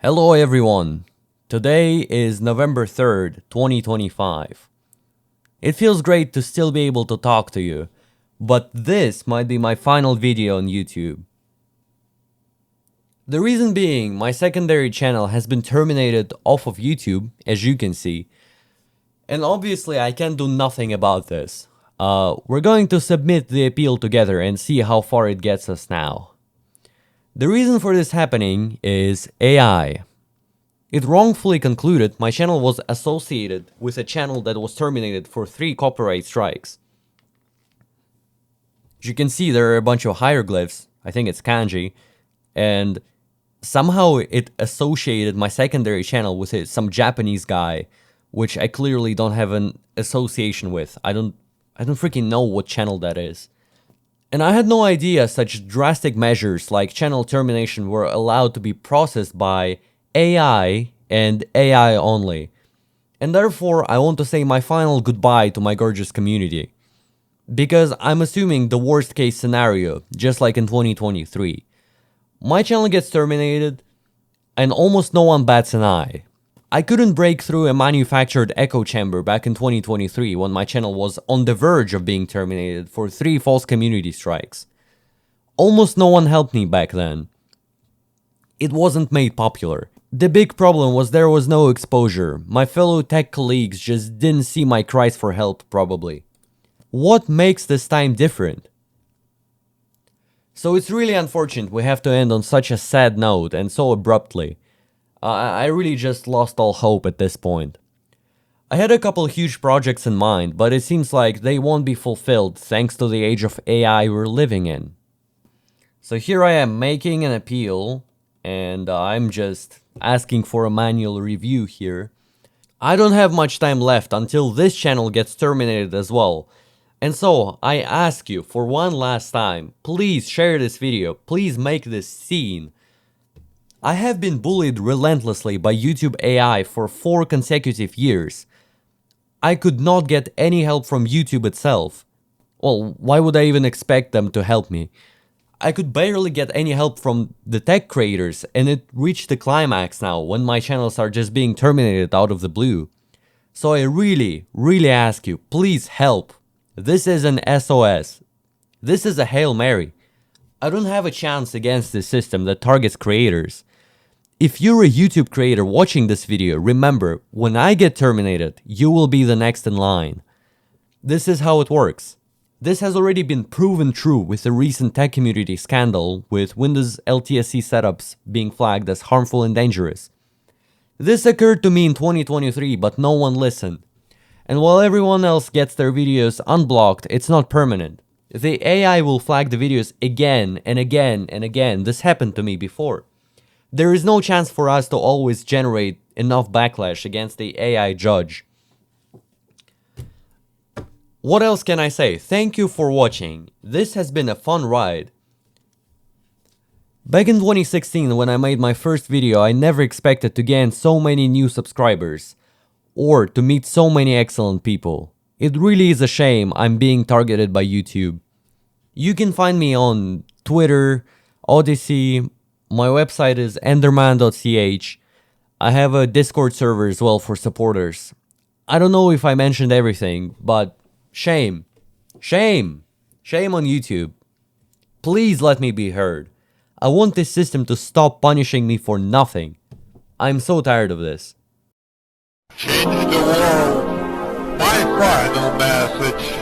Hello everyone! Today is November 3rd, 2025. It feels great to still be able to talk to you, but this might be my final video on YouTube. The reason being, my secondary channel has been terminated off of YouTube, as you can see, and obviously I can't do nothing about this. We're going to submit the appeal together and see how far it gets us now. The reason for this happening is AI. It wrongfully concluded my channel was associated with a channel that was terminated for 3 copyright strikes. As you can see, there are a bunch of hieroglyphs, I think it's kanji, and somehow it associated my secondary channel with some Japanese guy, which I clearly don't have an association with. I don't freaking know what channel that is. And I had no idea such drastic measures like channel termination were allowed to be processed by AI and AI only. And therefore, I want to say my final goodbye to my gorgeous community. Because I'm assuming the worst case scenario, just like in 2023. My channel gets terminated, and almost no one bats an eye. I couldn't break through a manufactured echo chamber back in 2023 when my channel was on the verge of being terminated for 3 false community strikes. Almost no one helped me back then. It wasn't made popular. The big problem was there was no exposure. My fellow tech colleagues just didn't see my cries for help, probably. What makes this time different? So it's really unfortunate we have to end on such a sad note and so abruptly. I really just lost all hope at this point. I had a couple huge projects in mind, but it seems like they won't be fulfilled thanks to the age of AI we're living in. So here I am making an appeal, and I'm just asking for a manual review here. I don't have much time left until this channel gets terminated as well. And so, I ask you for one last time, please share this video, please make this seen. I have been bullied relentlessly by YouTube AI for 4 consecutive years. I could not get any help from YouTube itself. Well, why would I even expect them to help me? I could barely get any help from the tech creators, and it reached the climax now when my channels are just being terminated out of the blue. So I really ask you, please help. This is an SOS. This is a Hail Mary. I don't have a chance against this system that targets creators. If you're a YouTube creator watching this video, remember, when I get terminated, you will be the next in line. This is how it works. This has already been proven true with the recent tech community scandal with Windows LTSC setups being flagged as harmful and dangerous. This occurred to me in 2023, but no one listened. And while everyone else gets their videos unblocked, it's not permanent. The AI will flag the videos again and again and again. This happened to me before. There is no chance for us to always generate enough backlash against the AI judge. What else can I say? Thank you for watching. This has been a fun ride. Back in 2016, when I made my first video, I never expected to gain so many new subscribers, or to meet so many excellent people. It really is a shame I'm being targeted by YouTube. You can find me on Twitter, Odyssey, my website is enderman.ch. I have a Discord server as well for supporters. I don't know if I mentioned everything, but shame. Shame. Shame on YouTube. Please let me be heard. I want this system to stop punishing me for nothing. I'm so tired of this. Change the world. My final message.